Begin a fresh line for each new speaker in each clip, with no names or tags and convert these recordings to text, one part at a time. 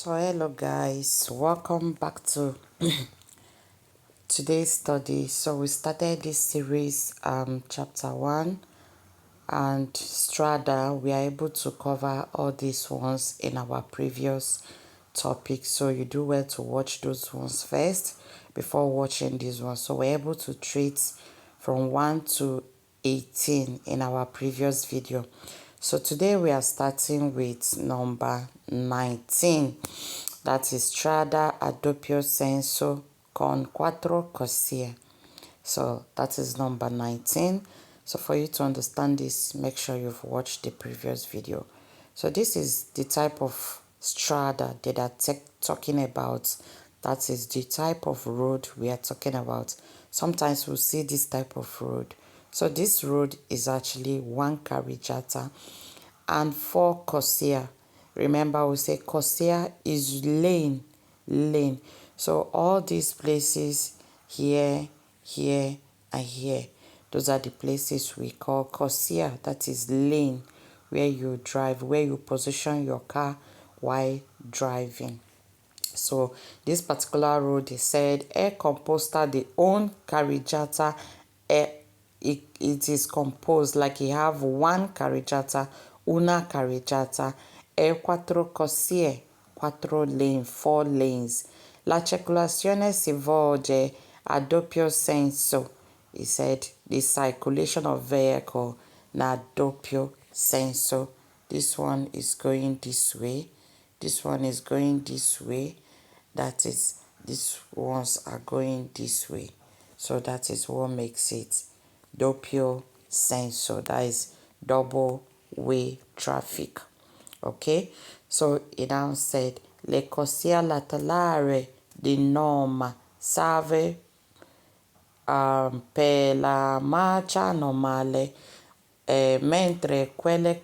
So hello guys, welcome back to today's study. So we started this series chapter 1 and Strada. We are able to cover all these ones in our previous topic, so you do well to watch those ones first before watching these ones. So we're able to treat from 1 to 18 in our previous video. So today we are starting with number 19. That is Strada a doppio senso con quattro corsie. So that is number 19. So for you to understand this, make sure you've watched the previous video. So this is the type of strada that are talking about. That is the type of road we are talking about. Sometimes we'll see this type of road. So this road is actually 1 carrigatta and 4 corsia. Remember, we say corsia is lane. So all these places here, and here, those are the places we call corsia. That is lane, where you drive, where you position your car while driving. So this particular road, they said, è composta di un carreggiata. It is composed like you have 1 carreggiata, una carreggiata, e 4 corsie, 4 lanes, 4 lanes. La circolazione si volge a doppio senso. He said the circulation of vehicle na doppio senso. This one is going this way. This one is going this way. That is, these ones are going this way. So that is what makes it doppio senso. That is double way traffic. Okay, so it now said le corsie laterali di norma serve per la marcia normale, mentre quelle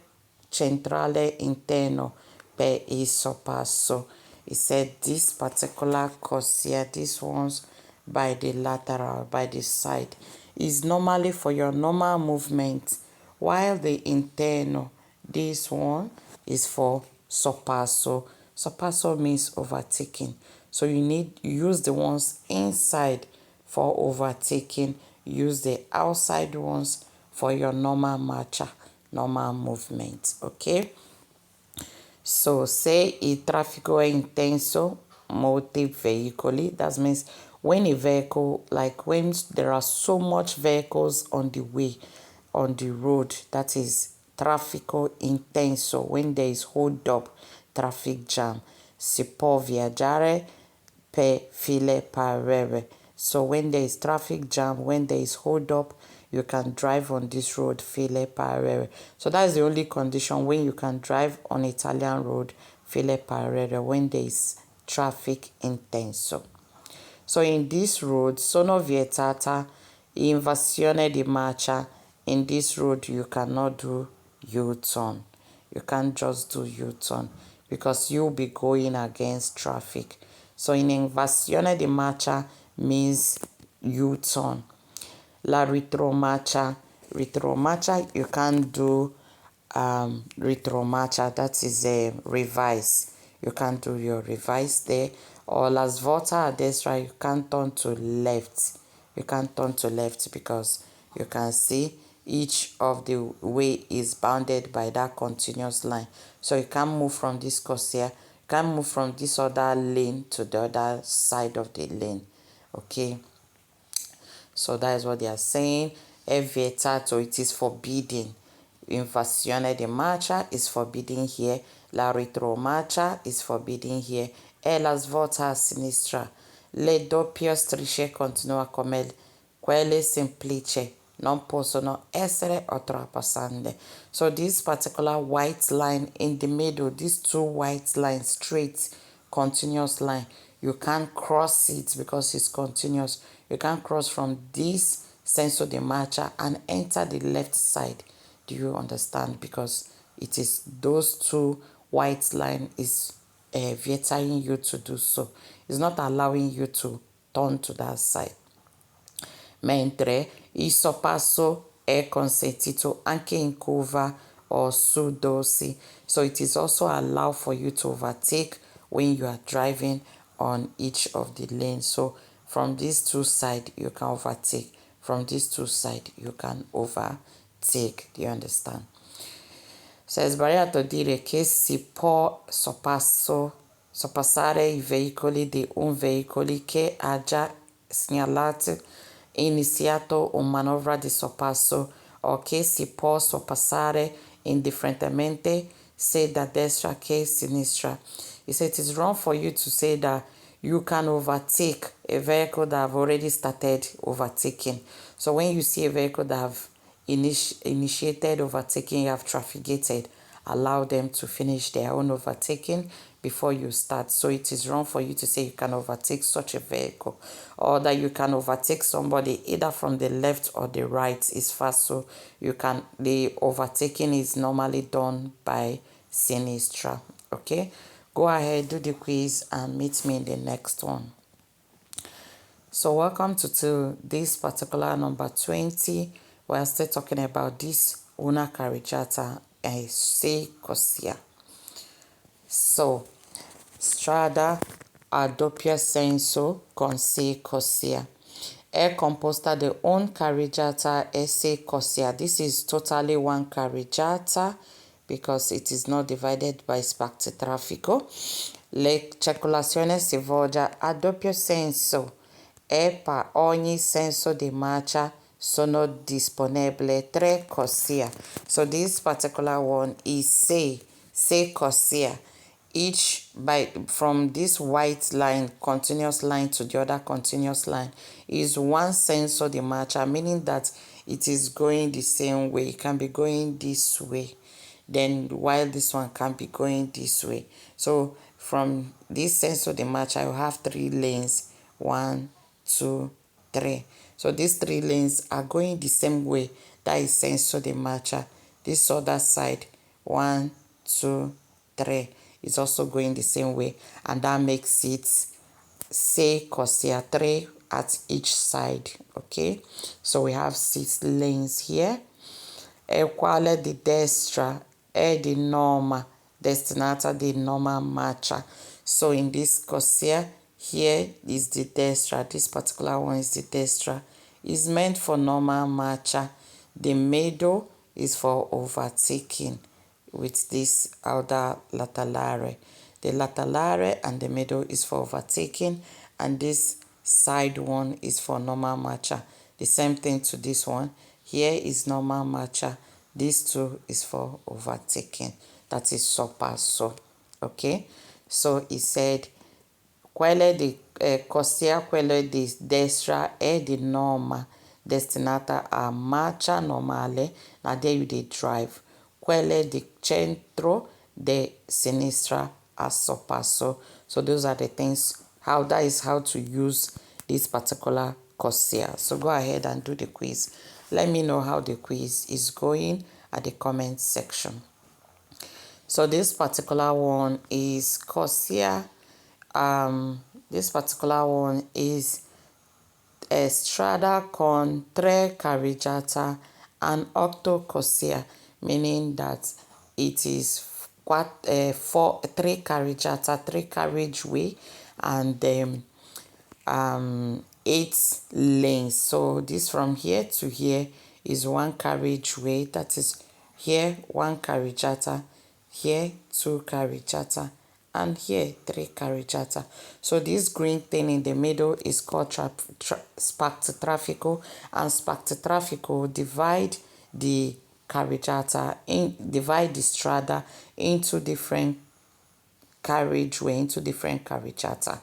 centrale interno per il sorpasso. He said this particular corsia, these ones by the lateral, by the side, is normally for your normal movement, while the internal, this one is for sorpasso. Sorpasso means overtaking. So you use the ones inside for overtaking, use the outside ones for your normal marcia, normal movement. Okay, so se il traffico è intenso, molti veicoli, that means when a vehicle, like when there are so much vehicles on the way, on the road, that is traffico intenso, when there is hold up, traffic jam. Si può viaggiare per file parallele. So when there is traffic jam, when there is hold up, you can drive on this road file parallele. So that is the only condition when you can drive on Italian road file parallele, when there is traffic intenso. So in this road, sono vietata inversione di marcia. In this road, you cannot do U-turn. You can't just do U-turn because you'll be going against traffic. So in inversione di marcia means U-turn. La retromarcia. Retromarcia, you can't do retromarcia. That is a reverse. You can't do your reverse there. Or la svolta a destra, you can't turn to left. You can't turn to left because you can see each of the way is bounded by that continuous line. So you can't move from this corsia, you can't move from this other lane to the other side of the lane. Okay, so that is what they are saying. È vietato, it is forbidden. Inversione di marcia is forbidden here. La retromarcia is forbidden here. E la svolta a sinistra. Le doppie strisce continua come quelle semplici non possono essere oltrepassate. So this particular white line in the middle, these 2 white lines, straight, continuous line, you can't cross it because it's continuous. You can't cross from this senso di marcia and enter the left side. Do you understand? Because it is those 2 white line is vietating you to do so. It's not allowing you to turn to that side. Mentre il sorpasso è consentito anche in curva or su dorsi. So it is also allowed for you to overtake when you are driving on each of the lanes. So from these two sides, you can overtake. From these two sides, you can overtake. Do you understand? Se è sbagliato dire che si può sorpassare i veicoli di un veicolo che ha già segnalato e iniziato una manovra di sorpasso o che si può sorpassare indifferentemente sia da destra che sinistra. He said it is wrong for you to say that you can overtake a vehicle that have already started overtaking. So when you see a vehicle that have initiated overtaking, you have traffic gated, allow them to finish their own overtaking before you start. So it is wrong for you to say you can overtake such a vehicle, or that you can overtake somebody either from the left or the right is fast. So the overtaking is normally done by sinistra. Okay, go ahead, do the quiz and meet me in the next one. So welcome to this particular number 20. We're still talking about this una carrigatta e se così. So, Strada a doppio senso con se così. È composta di un carrigatta e se così. This is totally one carrigatta because it is not divided by spazio traffico. Le circolazioni si svolge a doppio senso e per ogni senso di marcia sono disponibili 3 corsie. So this particular one is say corsia. Each from this white line, continuous line to the other continuous line is one senso di marcia, meaning that it is going the same way. It can be going this way, then while this one can be going this way. So from this senso di marcia, I will have 3 lanes. 1, 2, 3. So these 3 lanes are going the same way. That is senso di marcia. This other side, 1, 2, 3, is also going the same way, and that makes it sei corsia, 3 at each side. Okay, so we have 6 lanes here. E quale di destra è di norma destinata di norma marcia. So in this corsia, here is the destra. This particular one is the destra. It's meant for normal marcia. The middle is for overtaking with this outer laterale. The laterale and the middle is for overtaking, and this side one is for normal marcia. The same thing to this one. Here is normal marcia. This two is for overtaking. That is sorpasso. Okay? So he said, quelle di corsia, quelle di destra è di norma destinata a marcia normale. Now there you did drive. Quelle di centro di sinistra a sorpasso. So those are the things, that is how to use this particular corsia. So go ahead and do the quiz. Let me know how the quiz is going at the comment section. So this particular one is corsia. This particular one is Strada con 3 carrigatta and 8 corsia, meaning that it is 3 carrigatta, 3 carriageway, and 8 lanes. So this from here to here is 1 carriageway. That is here 1 carrigatta, here 2 carrigatta, and here 3 carrigatta. So this green thing in the middle is called spazio traffico, and spazio traffico divide the divide the strada into different carriageway, into different carrigatta.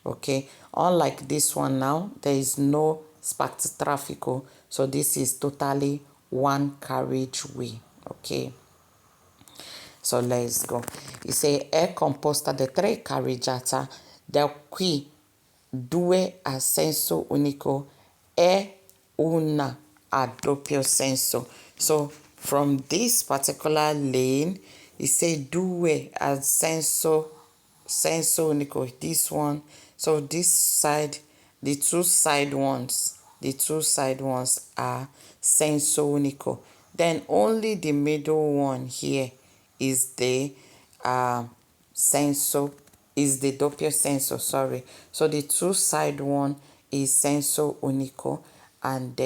Okay, unlike this one now, there is no spazio traffico, so this is totally 1 carriageway. Okay, so let's go. It say è composta di 3 carrigatta, da cui 2 a senso unico e una a doppio senso. So from this particular lane, it say 2 a senso unico. This one, so this side, the two side ones are senso unico. Then only the middle one here is the senso is the doppio senso, sorry. So the two side one is senso unico, and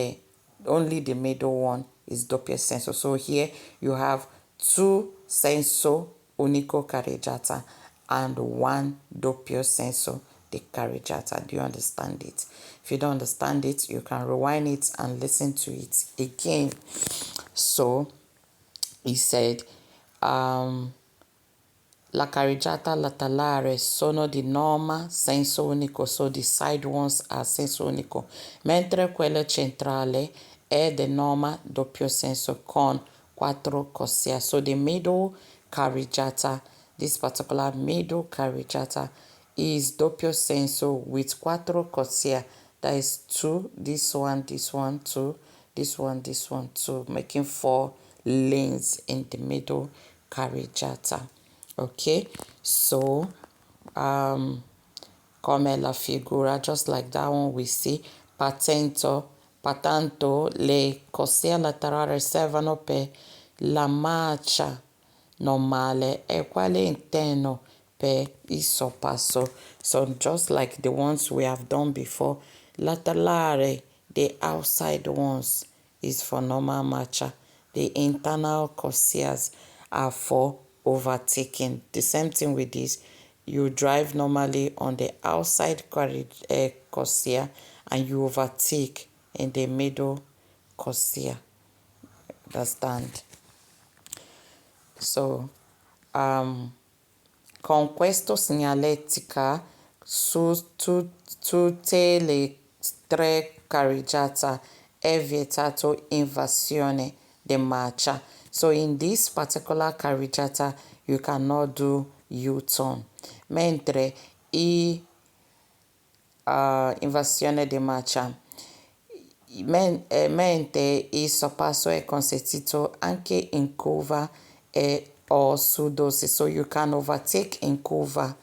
only the middle one is doppio senso. So here you have two senso unico carreggiata and one doppio senso di carreggiata. Do you understand it? If you don't understand it, you can rewind it and listen to it again. So he said, la carreggiata laterale sono di norma senso unico, so the side ones are senso unico, mentre quella centrale è di norma doppio senso con quattro corsie. So the middle carreggiata, this particular middle carreggiata, is doppio senso with quattro corsie. That is two, this one, two, this one, two, making 4 lanes in the middle carreggiata. Okay, so come la figura, just like that one we see, pertanto le corsie laterali servono per la marcia normale e quelle interno per il sorpasso. So just like the ones we have done before, laterale, the outside ones, is for normal marcia. The internal corsiers are for overtaking. The same thing with this. You drive normally on the outside corsia and you overtake in the middle corsia. Understand? So, con questo segnaletica su tutte le tre carreggiate è vietato invasione di marcia. So in this particular carreggiata, you cannot do U-turn. Mentre invasione di marcia, mentre il sorpasso è consentito anche in curva o su dose. So you can overtake in curva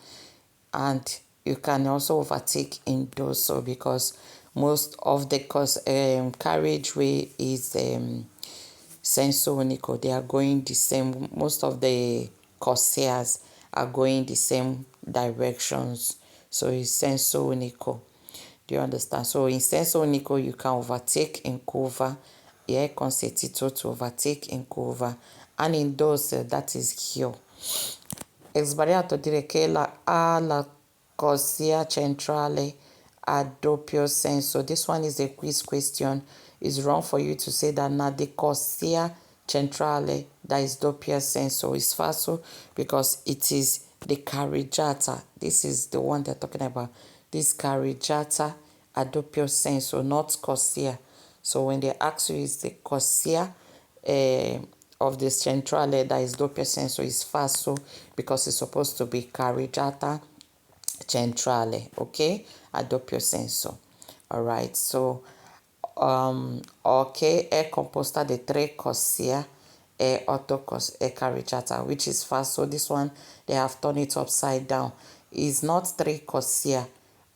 and you can also overtake in dorso, because most of the carriageway is senso unico. They are going the same. Most of the corsiers are going the same directions. So it's senso unico. Do you understand? So in senso unico, you can overtake in curva. È consentito to overtake in curva. And in dorso, that is here. È sbagliato dire che la corsia centrale ha doppio senso. This one is a quiz question. It's wrong for you to say that na the corsia centrale that is doppio senso. It's falso because it is the carreggiata. This is the one they're talking about. This carreggiata a doppio senso, not corsia. So when they ask you is the corsia of the centrale that is doppio senso, is falso because it's supposed to be carreggiata centrale, okay, a doppio senso. All right, so ok, è composta di 3 corsie e 8 carreggiata, which is falso. This one, they have turned it upside down. It's not 3 corsie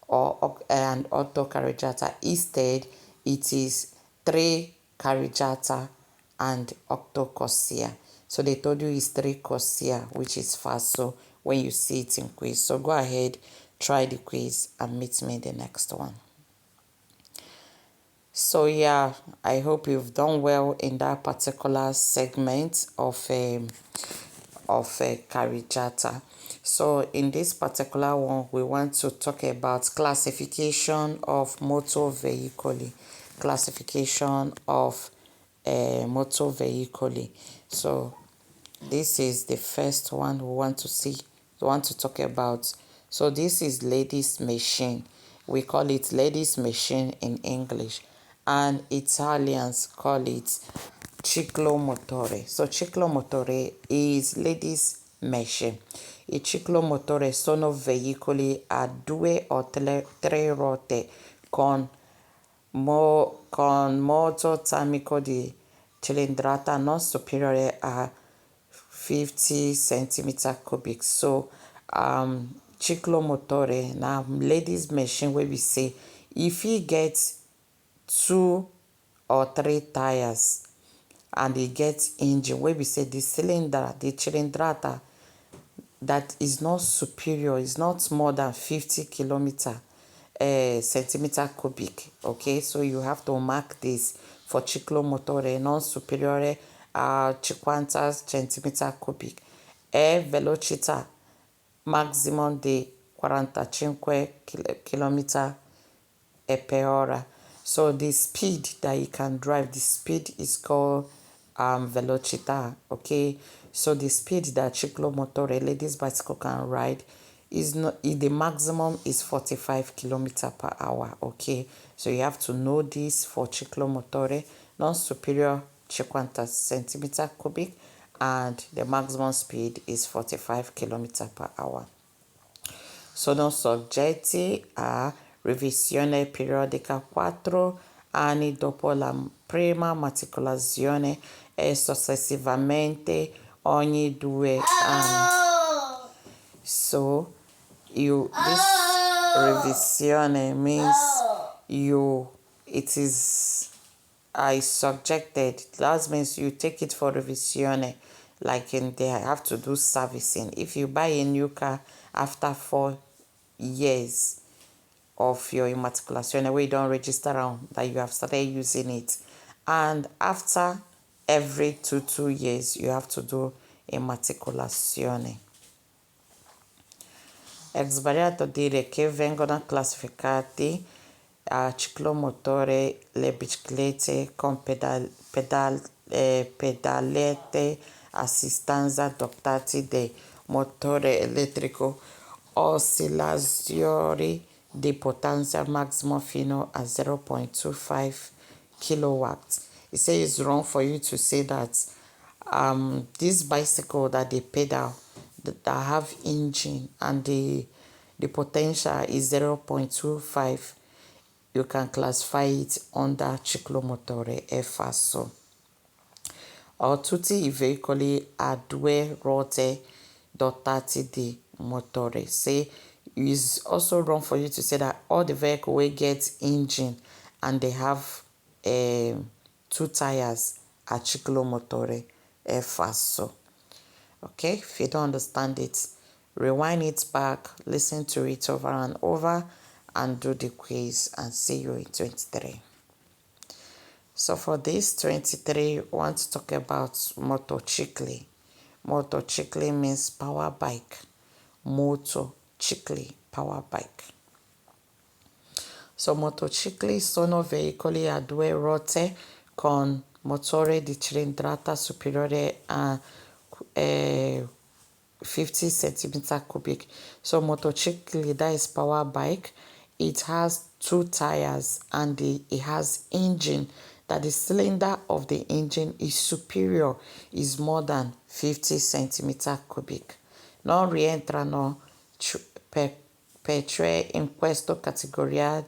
and 8 carreggiata. Instead, it is 3 carreggiata and 8 corsia. So they told you it's 3 corsia, which is falso when you see it in quiz. So go ahead, try the quiz and meet me in the next one. So yeah, I hope you've done well in that particular segment of carreggiata. So in this particular one, we want to talk about classification of motor veicoli. Classification of motor veicoli. So this is the first one we want to see, we want to talk about. So this is ladies' machine. We call it ladies' machine in English, and Italians call it ciclomotore. So ciclomotore is ladies' machine. I ciclomotore sono veicoli a 2 o 3 ruote con moto termico di cilindrata non superiore a 50 centimeter cubic. So ciclomotore, now ladies machine where we say if he gets 2 or 3 tires and he gets engine, where we say the cylinder, the cilindrata, that is not superior, is not more than 50 centimeter cubic. Okay, so you have to mark this for ciclomotore non superiore a 50 centimeter cubic e velocità maximum di 45 km per hour. So the speed that you can drive, the speed is called velocità. Okay, so the speed that ciclomotore, ladies bicycle, can ride is not, the maximum is 45 km per hour. Okay, so you have to know this for ciclomotore non superior 50 centimeter cubic and the maximum speed is 45 km per hour. Sono soggetti a revisione periodica 4 anni dopo la prima matricolazione e successivamente ogni 2 anni. So this revisione means it is subjected. That means you take it for revisione, like they have to do servicing. If you buy a new car after 4 years of your immatriculation, where you don't register on that you have started using it, and after every 2 years you have to do immatricolazione. È sbagliato dire che vengono classificati a ciclomotore le biciclette con pedalette assistenza dotati di motore elettrico oscillatori di potenza massima fino a 0.25 kilowatts. It says it's wrong for you to say that this bicycle that they pedal that have engine and the potential is 0.25, you can classify it under ciclomotore è falso. Tutti i veicoli a 2 ruote dotati di motore. Say it's also wrong for you to say that all the vehicle will get engine and they have 2 tires a ciclomotore è falso. Okay, if you don't understand it, rewind it back, listen to it over and over, and do the quiz, and see you in 23. So for this 23, I want to talk about motocicli. Motocicli means power bike. Motocicli, power bike. So motocicli sono veicoli a 2 ruote con motore di cilindrata superiore a 50 centimeter cubic. So motocicli, that is power bike. It has 2 tires and it has engine that the cylinder of the engine is superior, is more than 50 centimeter cubic. Non rientrano cioè in questa categoria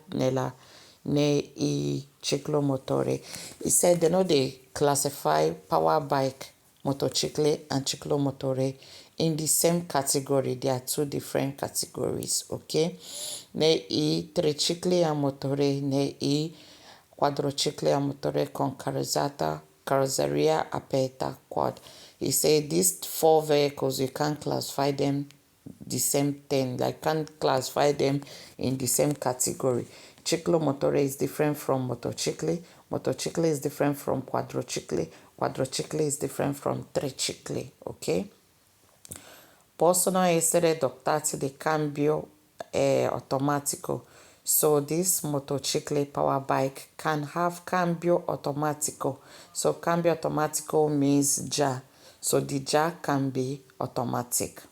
nei ciclomotori. He said they know they classify power bike, motocicli, and ciclomotori in the same category. They are 2 different categories, okay? Nei tricicli a motore, nei quadrocicli a motore con carrozzeria aperta, quad. He said these 4 vehicles, you can't classify them the same thing, like can't classify them in the same category. Ciclomotore is different from motocicli. Motocicli is different from quadrocicli. Quadrocicli is different from tricicli, ok? Possono essere dotati di cambio automatico. So this motocicli power bike can have cambio automatico. So cambio automatico means già. So the già can be automatic.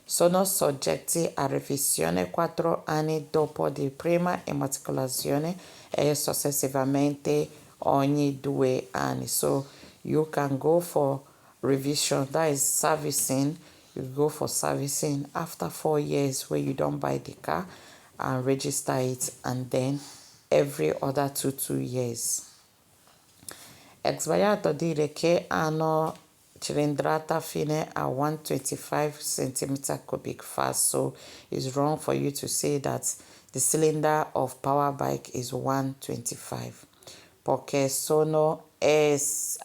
Sono soggetti a revisione 4 anni dopo di prima immatricolazione e successivamente ogni 2 anni. So you can go for revision, that is servicing. You go for servicing after 4 years where you don't buy the car and register it, and then every other 2 years. È sbagliato dire che hanno cilindrata fine a 125 centimeter cubic fast. So it's wrong for you to say that the cylinder of power bike is 125. Perché sono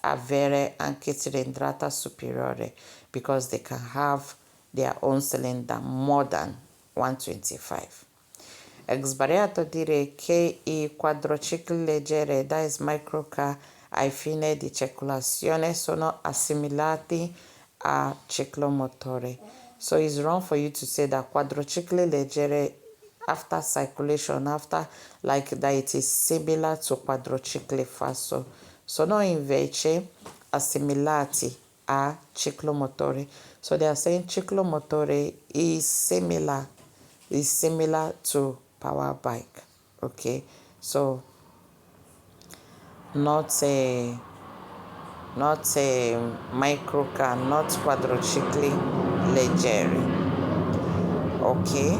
avere anche cilindrata superiore, because they can have their own cylinder more than 125. Sbagliato dire che I quadricicli leggeri, that is microcar, ai fini di circolazione sono assimilati a ciclomotori. So it's wrong for you to say that quadricicli leggeri after circulation, after like that it is similar to quadricicli falso. Sono invece assimilati a ciclomotori. So they are saying ciclomotori is similar to power bike. Okay, so not a microcar, not quadricicli leggeri. Okay,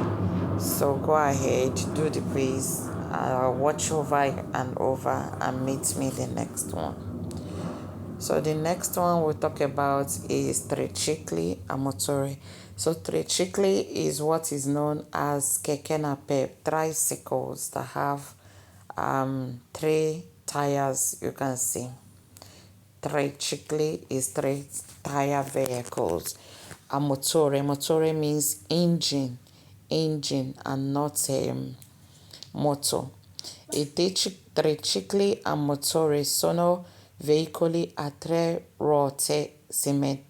so go ahead, do the quiz, watch over and over, and meet me the next one. So the next one we'll talk about is tricicli a motore. So tricicli is what is known as keke napep, tricycles that have 3 tires. You can see tricicli is 3 tire vehicles. A motore means engine and not motor. I tricicli a motore sono veicoli a 3 ruote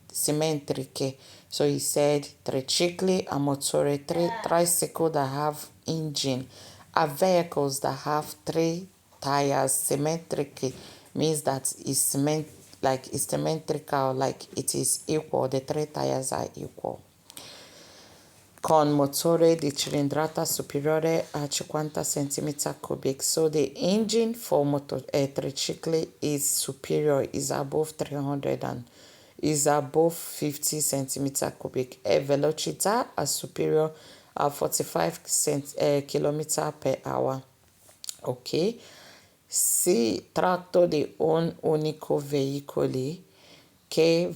simmetriche. So he said tricicli a motore, 3 tricycles that have engine, are vehicles that have 3 tires. Symmetric means that it's symmetrical, like it is equal. The 3 tires are equal. Con motore di cilindrata superiore a 50 cm3. So the engine for tricicli is superior, is above 300 and is above 50 cm3. A velocità a superior a 45 km per hour. Ok, si tratta di un unico veicolo che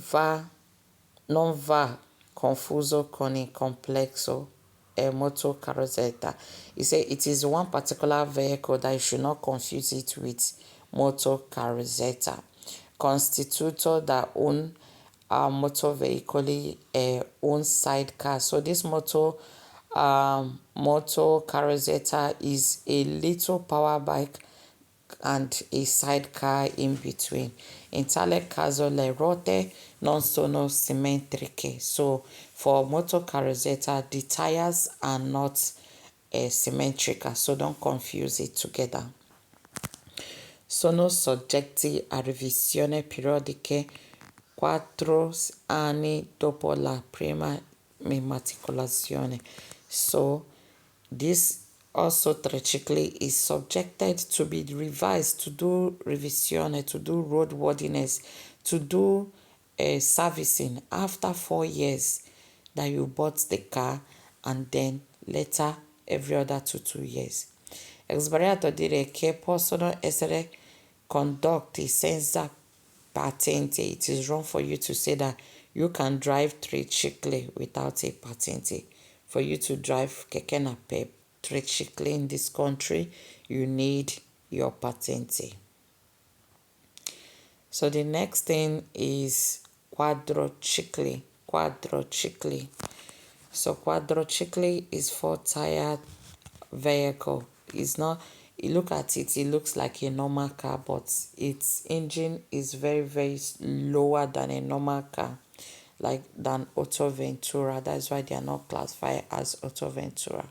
non va confuso con il complesso motocarrozzetta. He said it is one particular vehicle that you should not confuse it with motocarrozzetta. Constituto da un motoveicoli e un sidecar. So this motocarrozzetta is a little power bike and a sidecar in between. In tale caso le ruote non sono simmetriche. So for motocarrozzetta, the tires are not symmetrical, so don't confuse it together. Sono soggetti a revisione periodiche 4 anni dopo la prima immatricolazione. So this also tricicli is subjected to be revised, to do revisione, to do roadworthiness, to do servicing after 4 years that you bought the car, and then later every other 2 years. È sbagliato dire che possono essere condotti senza patente. It is wrong for you to say that you can drive tricicli without a patente. For you to drive keke napep tricicli in this country, you need your patente. So the next thing is quadricicli. So quadricicli is 4-tire vehicle. It's not, you look at it, it looks like a normal car, but its engine is very, very lower than a normal car, like than Auto Ventura. That's why they are not classified as Auto Ventura.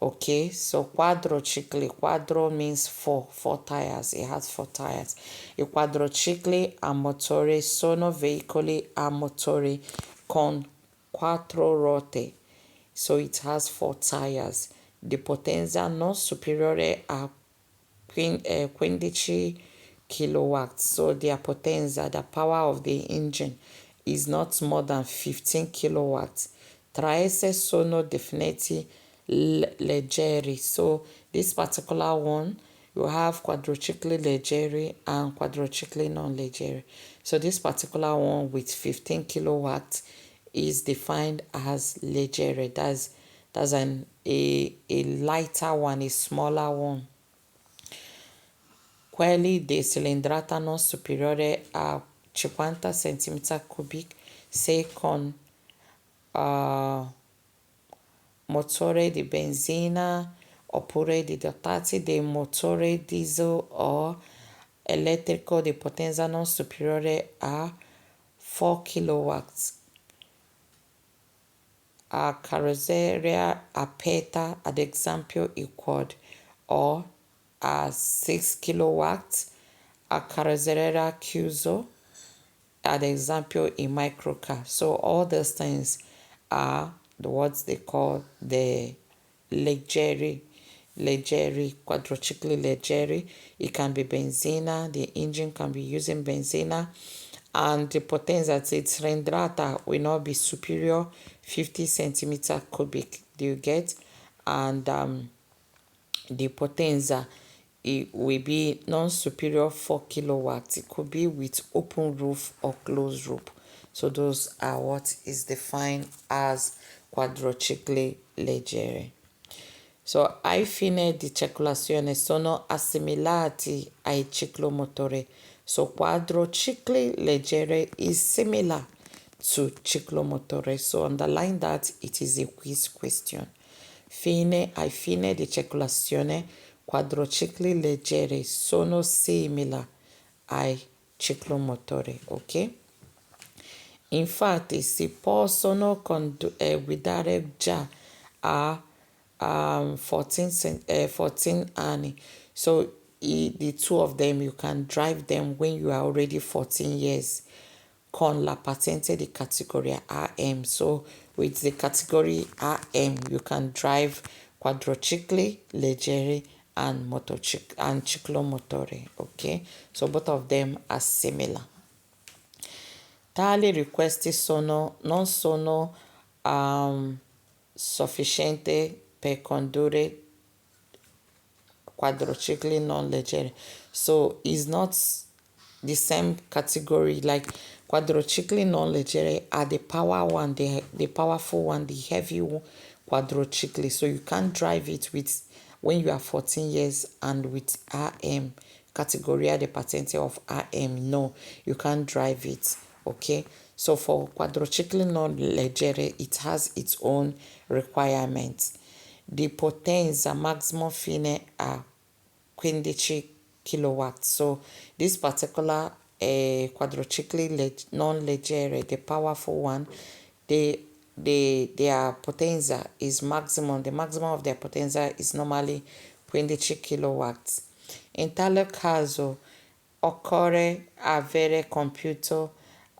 Okay, so quadricicli. Quadro means 4 tires. It has 4 tires. I quadricicli a motore sono veicoli a motore con 4 ruote. So it has 4 tires. Di potenza non superiore a 15 kilowatts. So their potenza, the power of the engine, is not more than 15 kilowatts. Tra esse sono definiti leggeri. So this particular one, you have quadricicli leggeri and quadricicli non leggeri. So this particular one with 15 kilowatts is defined as leggeri. That's a lighter one, a smaller one. Quelli di cilindrata non superiore a 50 cm3 se con uh, motore di benzina oppure di dotati di motore diesel o elettrico di potenza non superiore a 4 kW, a carrozzeria aperta ad esempio il quad, o a 6 kW, a carrozzeria chiuso ad esempio in microcar. So all those things are the what they call the leggeri, quadricicli leggeri. It can be benzina, the engine can be using benzina, and the potenza, its rendrata will not be superior 50 centimeter cubic. Do you get? And the potenza, it will be non-superior 4 kilowatts. It could be with open roof or closed roof. So those are what is defined as quadricicli leggeri. So ai fine di circolazione sono assimilati ai ciclomotori. So quadricicli leggeri is similar to ciclomotore. So underline that it is a quiz question. Ai fine di circolazione, quadricicli leggeri sono simili ai ciclomotori, ok? Infatti si possono guidare già a 14 anni. So the two of them, you can drive them when you are already 14 years con la patente di categoria AM. So with the category AM, you can drive quadricicli, leggeri, and ciclomotori. Okay, so both of them are similar. Tali richieste non sono sufficienti per condurre quadricicli non leggeri. So it's not the same category. Like quadricicli non leggeri are the power one, the powerful one, the heavy quadricicli. So you can't drive it with when you are 14 years and with RM category the patente of RM. No, you can't drive it. Okay. So for quadricicli non leggeri, it has its own requirements. The potenza maximum fine a 15 kilowatt. So this particular quadricicli non leggere, the powerful one, their potenza is maximum. The maximum of their potenza is normally 15 kilowatts. In tale caso occorre avere compiuto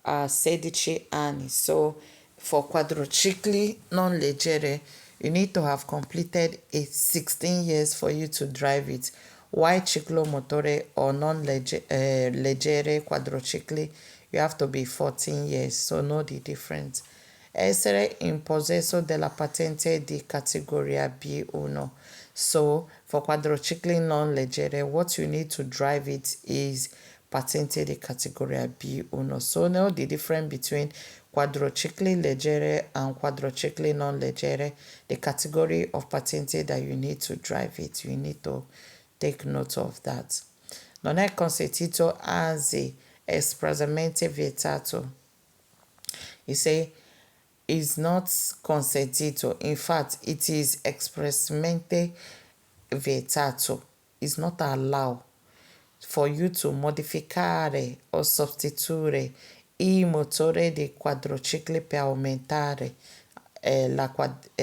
16 anni. So for quadricicli non leggere, you need to have completed 16 years for you to drive it. Why ciclomotore or non leggere quadricicli, you have to be 14 years. So know the difference. Essere in possesso della patente di categoria B1. So for quadricicli non leggere, what you need to drive it is patente di categoria B1. So know the difference between quadricicli leggere and quadricicli non leggere, the category of patente that you need to drive it. You need to take note of that. Non è consentito, anzi espressamente vietato. You say is not consentito. In fact, it is expressamente vietato. It's not allowed for you to modificare o sostituire il motore di quadricicli per aumentare la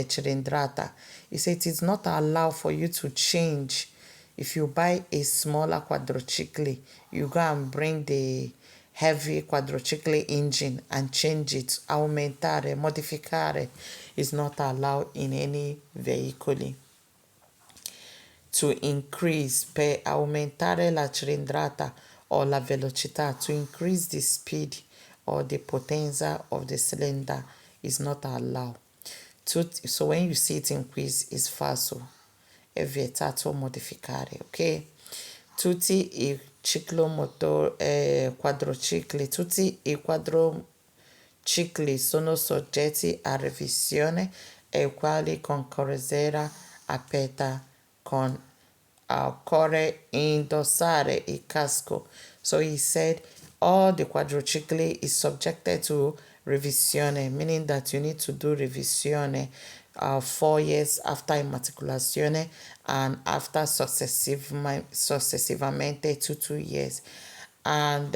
cilindrata. He said it is not allowed for you to change. If you buy a smaller quadricicli, you go and bring the heavy quadricicli engine and change it. Aumentare, modificare is not allowed in any veicoli. To increase, per aumentare la cilindrata or la velocità, to increase the speed or the potenza of the cylinder is not allowed. So when you see it increase, it's falso. È vietato modificare, ok? Tutti i quadricicli, tutti i quadricicli sono soggetti a revisione e quali con carrozzeria aperta con occorre indossare il casco. So he said all the quadricicli is subjected to revisione, meaning that you need to do revisione 4 years after immatriculazione and after successivamente 2 years. And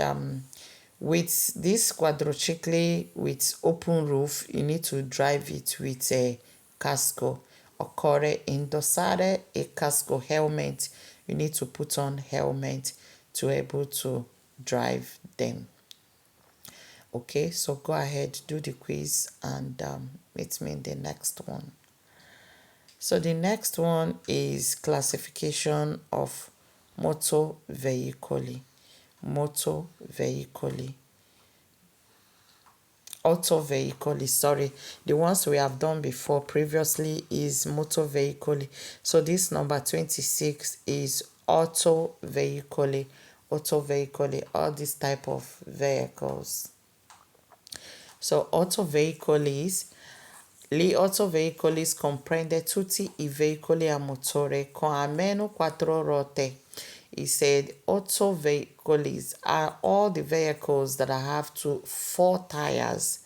with this quadricycle with open roof, you need to drive it with a casco. Occorre indossare a casco helmet. You need to put on helmet to able to drive them. Okay, so go ahead, do the quiz, and meet me in the next one. So the next one is classification of motor veicoli. Motor veicoli. Auto veicoli, sorry. The ones we have done before previously is motor veicoli. So this number 26 is auto veicoli. Auto veicoli, all these type of vehicles. So gli autoveicoli comprende tutti I veicoli a motore con almeno 4 ruote. He said autoveicoli are all the vehicles that have 4 tires,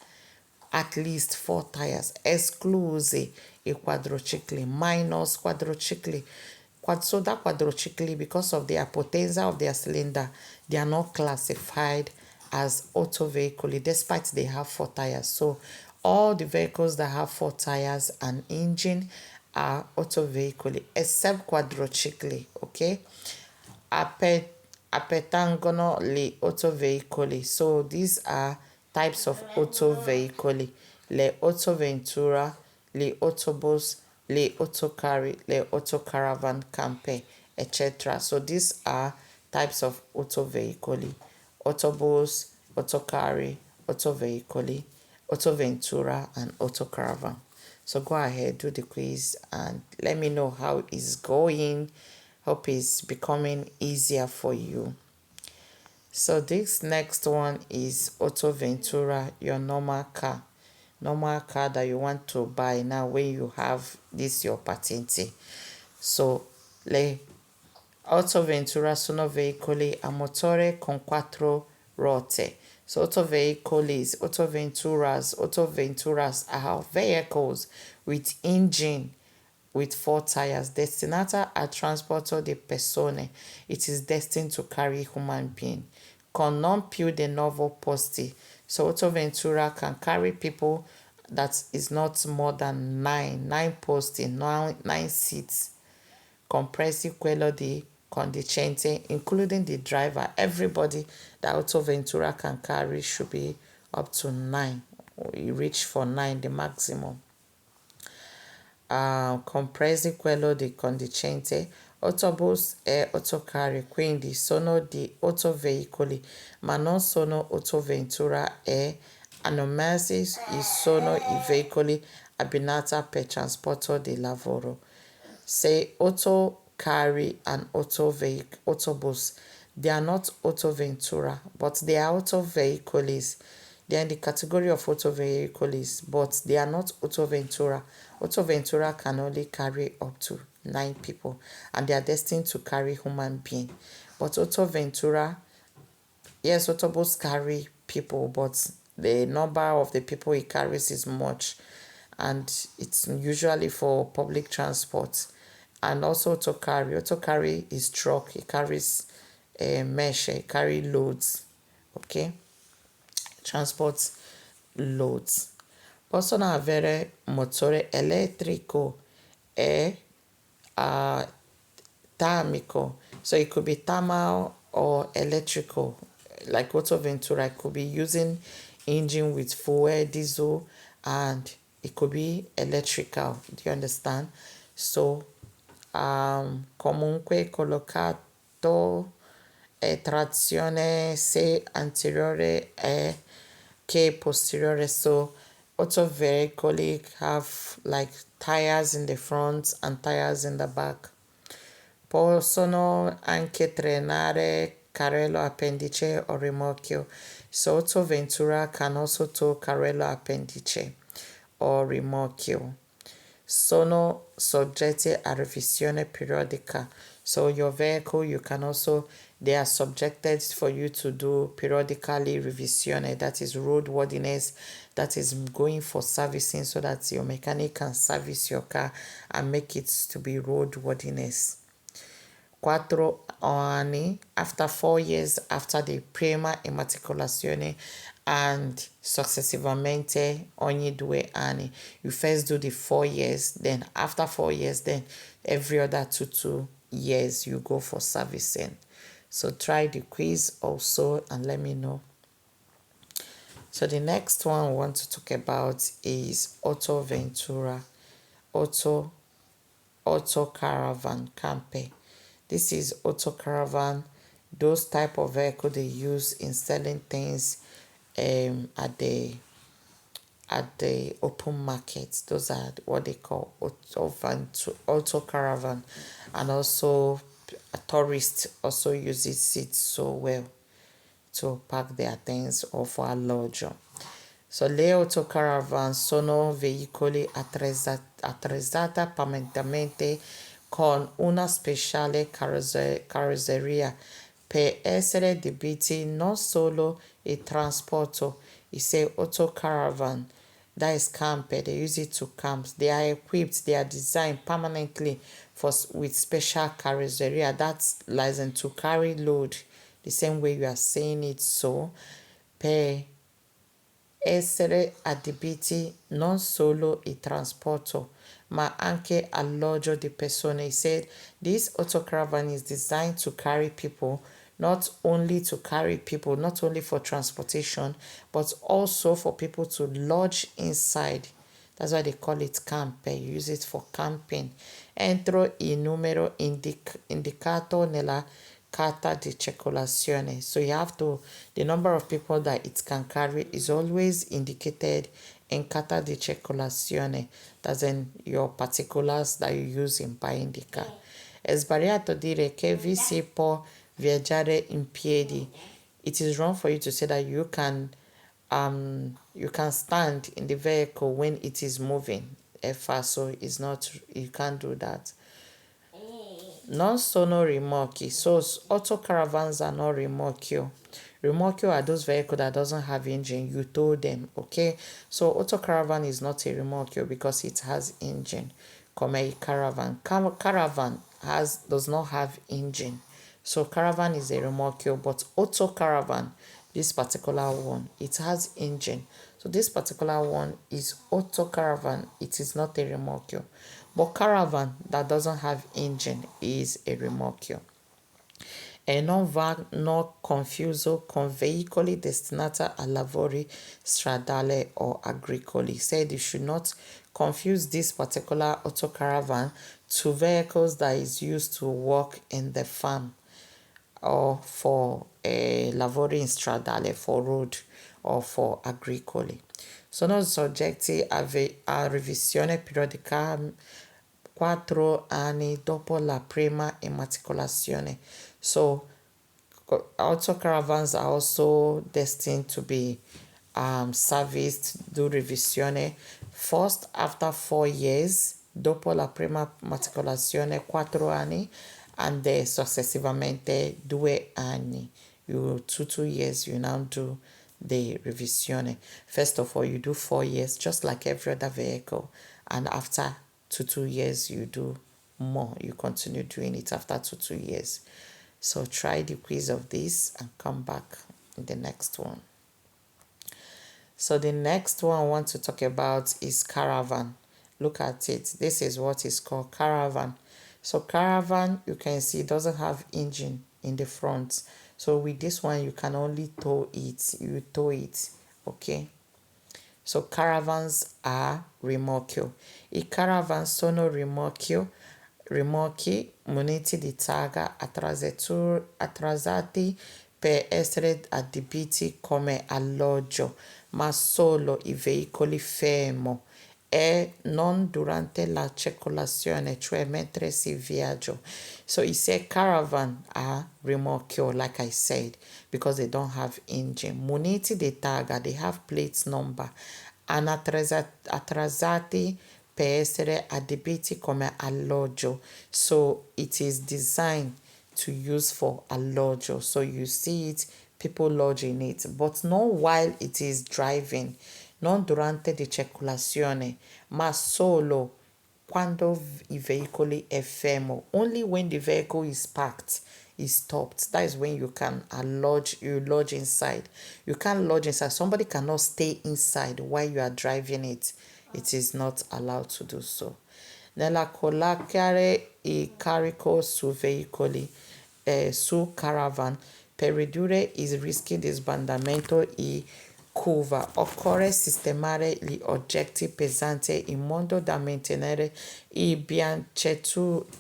at least 4 tires, esclusi I quadricicli, minus quadricicli. So that quadricicli, because of their potenza of their cylinder, they are not classified as autoveicoli, despite they have 4 tires. So all the vehicles that have 4 tires and engine are autoveicoli, except quadricicli, okay? Appetangono gli autoveicoli. So these are types of autoveicoli: le autoventura, le autobus, le autocarri, le autocaravan camper, etc. So these are types of autoveicoli: autobus, autocarri, autoveicoli, autoventura, and autocaravan. So go ahead, do the quiz, and let me know how it's going. Hope it's becoming easier for you. So this next one is Autoventura, your normal car. Normal car that you want to buy now when you have this your patente. So le Autoventura sono veicoli a motore con 4 ruote. So autoventuras are vehicles with engine with 4 tires. Destinata a trasporto di persone. It is destined to carry human being. Con non più di 9 posti. So autoventura can carry people that is not more than 9 posti, 9 seats. Compresi quello di conducente, including the driver. Everybody that autoventura can carry should be up to 9. You reach for 9, the maximum. Compresi quello di conducente, autobus e autocarri, quindi sono di autoveicoli, ma non sono autoventura e hanno mezzi sono I veicoli abbinati per trasporto di lavoro. Say autocarri and autobus, they are not autoventura, but they are autoveicoli. They are in the category of autoveicoli, but they are not autoventura. Autoventura can only carry up to 9 people, and they are destined to carry human being. But autoventura, yes, autobus carry people, but the number of the people it carries is much, and it's usually for public transport. And also autocarry is truck. It carries mesh, it carry loads, okay? Transport loads. Possono avere motore elettrico e termico. So it could be thermal or electrical. Like autoventura, it could be using engine with fuel, diesel, and it could be electrical. Do you understand? So comunque collocato trazione sia anteriore che posteriore. So auto veicoli have like tires in the front and tires in the back. Possono anche trainare carrello appendice o rimorchio. So autoventura can also tow carrello appendice or rimorchio. Sono soggetti a revisione periodica. So your vehicle, you can also, they are subjected for you to do periodically revisione, that is roadworthiness that is going for servicing so that your mechanic can service your car and make it to be roadworthiness. 4 anni, after 4 years after the prima immatricolazione and successivamente ogni 2 anni. You first do the 4 years, then after 4 years, then every other 2 years you go for servicing. So try the quiz also and let me know. So the next one we want to talk about is Auto Ventura, Auto Caravan Camper. This is auto caravan, those type of vehicle they use in selling things at the open market. Those are what they call auto caravan, and also tourists also use it so well to pack their things or for alloggio. So le autocaravan sono veicoli attrezzati permanentemente con una speciale carrozzeria per essere adibiti non solo il trasporto. It say autocaravan, that is camper, they use it to camp. They are equipped, they are designed permanently with special carrozzeria, that's licensed to carry load, the same way you are saying it. So per essere adibiti non solo il trasporto, ma anche alloggio di persone. He said this autocaravan is designed to carry people, not only for transportation, but also for people to lodge inside. That's why they call it camper. You use it for camping. Entro il numero indicato nella carta di circolazione. So you have to, the number of people that it can carry is always indicated in carta di circolazione. That's in your particulars that you use in buying the car. È sbagliato dire che vi si può viaggiare in piedi. It is wrong for you to say that you can stand in the vehicle when it is moving. So it's not, you can't do that. Non sono rimorchi. So auto caravans are not rimorchio. Rimorchio are those vehicles that doesn't have engine. You tow them, okay? So auto caravan is not a rimorchio because it has engine. Come a caravan. Caravan does not have engine. So caravan is a rimorchio, but auto caravan, this particular one, it has engine. So this particular one is auto caravan. It is not a rimorchio. But caravan that doesn't have engine is a rimorchio. E non va confuso con veicoli destinati a lavori stradali or agricoli. Said you should not confuse this particular autocaravan to vehicles that is used to work in the farm or for lavori in stradale, for road or for agricoli. Sono soggetti a revisione periodica 4 anni dopo la prima immatricolazione. So auto caravans are also destined to be serviced, do revisione first after 4 years, dopo la prima matricolazione 4 anni, and then successivamente 2 anni. You 2 years, you now do the revisione. First of all, you do 4 years, just like every other vehicle, and after 2 years, you do more. You continue doing it after 2 years. So try the quiz of this and come back in the next one. So the next one I want to talk about is caravan. Look at it. This is what is called caravan. So caravan, you can see, doesn't have engine in the front. So with this one, you can only tow it. You tow it, okay? So caravans are rimorchio. I caravan sono rimorchi muniti di targa attrezzati per essere adibiti come alloggio, ma solo i veicoli fermo e non durante la circolazione, cioè mentre si viaggia. So he said caravan are rimorchio, like I said, because they don't have engine. Muniti di targa, they have plate number, and attrezzati per essere adibiti come alloggio. So it is designed to use for alloggio. So you see it, people lodge in it, but not while it is driving. non durante di circolazione, ma solo quando il vehicle è fermo. Only when the vehicle is parked, is stopped. That is when you can lodge inside. You can't lodge inside. Somebody cannot stay inside while you are driving it. It is not allowed to do so. Nella collocare i carico su veicoli su caravan per ridurre il rischio di sbandamento e curva. Occorre sistemare gli oggetti pesanti in modo da mantenere il bilanciatura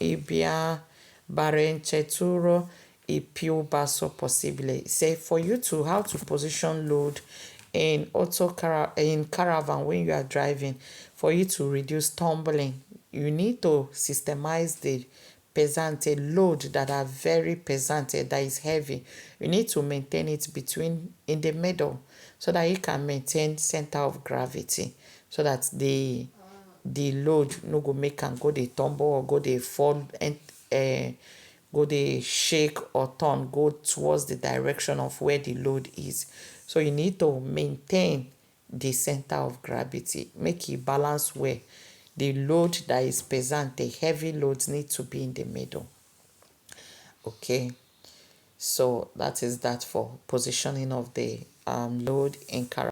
il più basso possibile. Say for you to how to position load in caravan when you are driving, for you to reduce tumbling, you need to systemize the pesante load that are very pesante, that is heavy. You need to maintain it between in the middle so that you can maintain center of gravity, so that the load no go make am go dey tumble or go dey fall and go dey shake or turn go towards the direction of where the load is. So you need to maintain the center of gravity, make e balance well. The load that is pesante, heavy loads need to be in the middle. Okay, so that is that for positioning of the load in car.